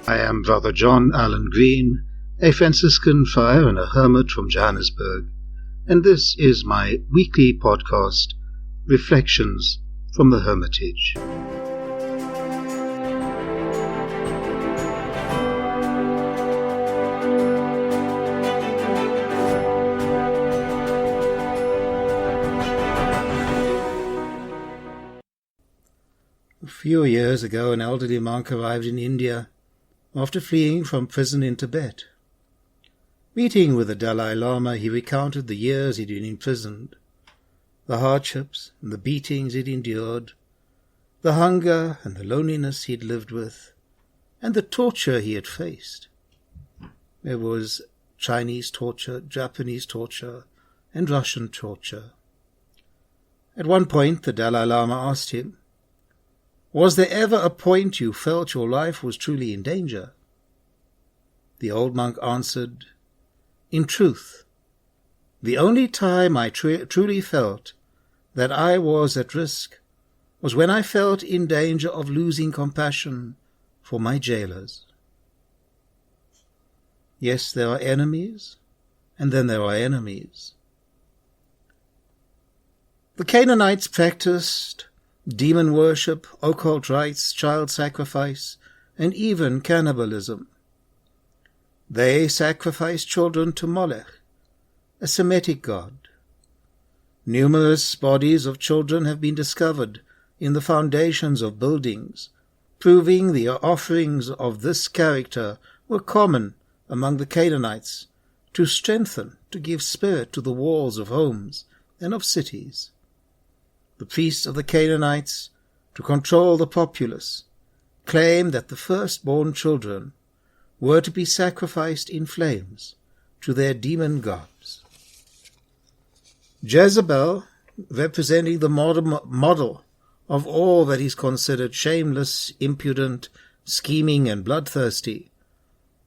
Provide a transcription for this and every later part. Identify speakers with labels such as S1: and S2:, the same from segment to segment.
S1: I am Brother John Allen Green, a Franciscan friar and a hermit from Johannesburg, and this is my weekly podcast, Reflections from the Hermitage. A few years ago, an elderly monk arrived in India after fleeing from prison in Tibet. Meeting with the Dalai Lama, he recounted the years he'd been imprisoned, the hardships and the beatings he'd endured, the hunger and the loneliness he'd lived with, and the torture he had faced. There was Chinese torture, Japanese torture, and Russian torture. At one point, the Dalai Lama asked him, "Was there ever a point you felt your life was truly in danger?" The old monk answered, "In truth, the only time I truly felt that I was at risk was when I felt in danger of losing compassion for my jailers." Yes, there are enemies, and then there are enemies. The Canaanites practiced demon worship, occult rites, child sacrifice, and even cannibalism. They sacrificed children to Molech, a Semitic god. Numerous bodies of children have been discovered in the foundations of buildings, proving the offerings of this character were common among the Canaanites to strengthen, to give spirit to the walls of homes and of cities. The priests of the Canaanites, to control the populace, claimed that the firstborn children were to be sacrificed in flames to their demon gods. Jezebel, representing the model of all that is considered shameless, impudent, scheming, and bloodthirsty,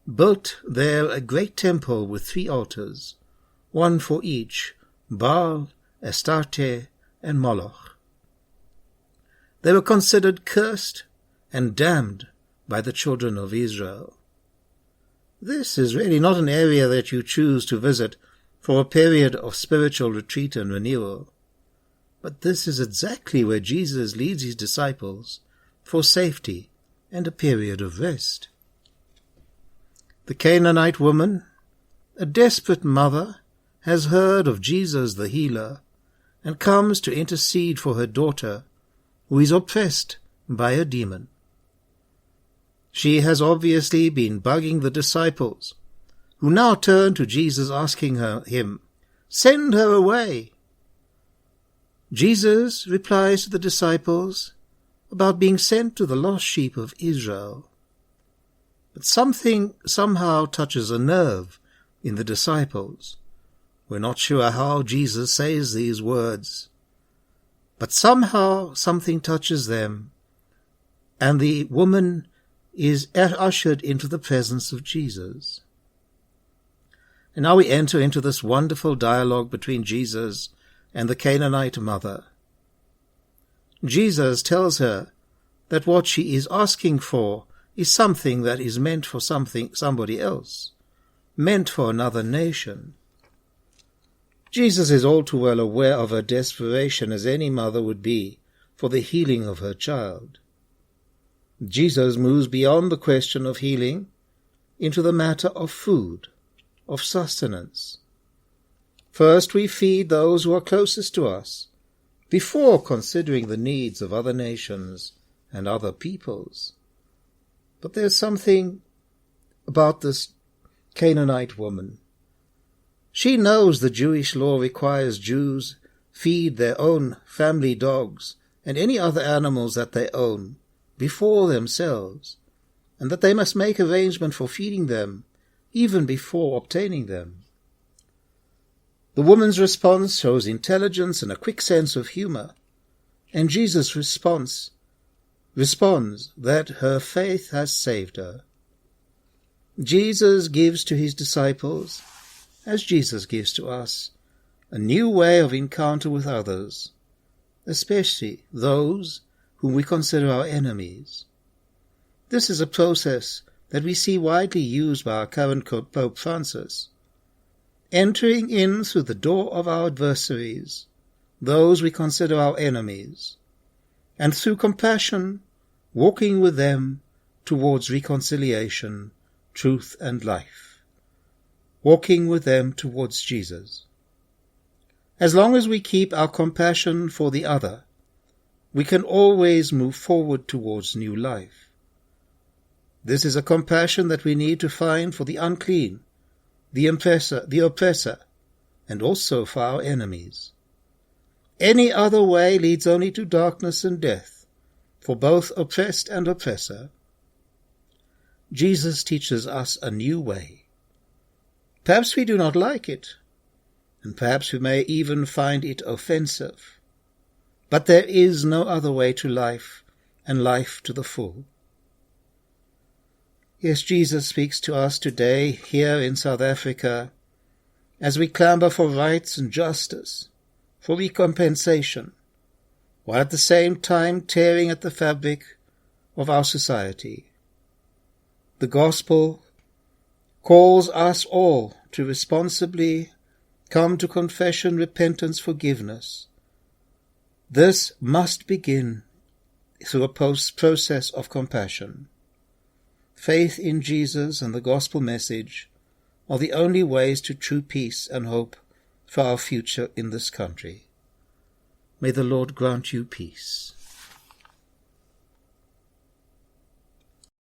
S1: built there a great temple with 3 altars, one for each, Baal, Astarte, and Moloch. They were considered cursed and damned by the children of Israel. This is really not an area that you choose to visit for a period of spiritual retreat and renewal, but this is exactly where Jesus leads his disciples for safety and a period of rest. The Canaanite woman, a desperate mother, has heard of Jesus the healer and comes to intercede for her daughter, who is oppressed by a demon. She has obviously been bugging the disciples, who now turn to Jesus asking him, "Send her away." Jesus replies to the disciples about being sent to the lost sheep of Israel. But something somehow touches a nerve in the disciples. We're not sure how Jesus says these words, but somehow something touches them, and the woman is ushered into the presence of Jesus. And now we enter into this wonderful dialogue between Jesus and the Canaanite mother. Jesus tells her that what she is asking for is something that is meant for somebody else, meant for another nation. Jesus is all too well aware of her desperation, as any mother would be, for the healing of her child. Jesus moves beyond the question of healing into the matter of food, of sustenance. First we feed those who are closest to us, before considering the needs of other nations and other peoples. But there's something about this Canaanite woman. She knows the Jewish law requires Jews feed their own family dogs and any other animals that they own before themselves, and that they must make arrangement for feeding them even before obtaining them. The woman's response shows intelligence and a quick sense of humor, and Jesus' responds that her faith has saved her. Jesus gives to his disciples, as Jesus gives to us, a new way of encounter with others, especially those whom we consider our enemies. This is a process that we see widely used by our current Pope Francis. Entering in through the door of our adversaries, those we consider our enemies, and through compassion, walking with them towards reconciliation, truth, and life. Walking with them towards Jesus. As long as we keep our compassion for the other, we can always move forward towards new life. This is a compassion that we need to find for the unclean, the oppressor, and also for our enemies. Any other way leads only to darkness and death, for both oppressed and oppressor. Jesus teaches us a new way. Perhaps we do not like it, and perhaps we may even find it offensive. But there is no other way to life, and life to the full. Yes, Jesus speaks to us today, here in South Africa, as we clamber for rights and justice, for recompensation, while at the same time tearing at the fabric of our society. The gospel calls us all to responsibly come to confession, repentance, forgiveness. This must begin through a process of compassion. Faith in Jesus and the gospel message are the only ways to true peace and hope for our future in this country. May the Lord grant you peace.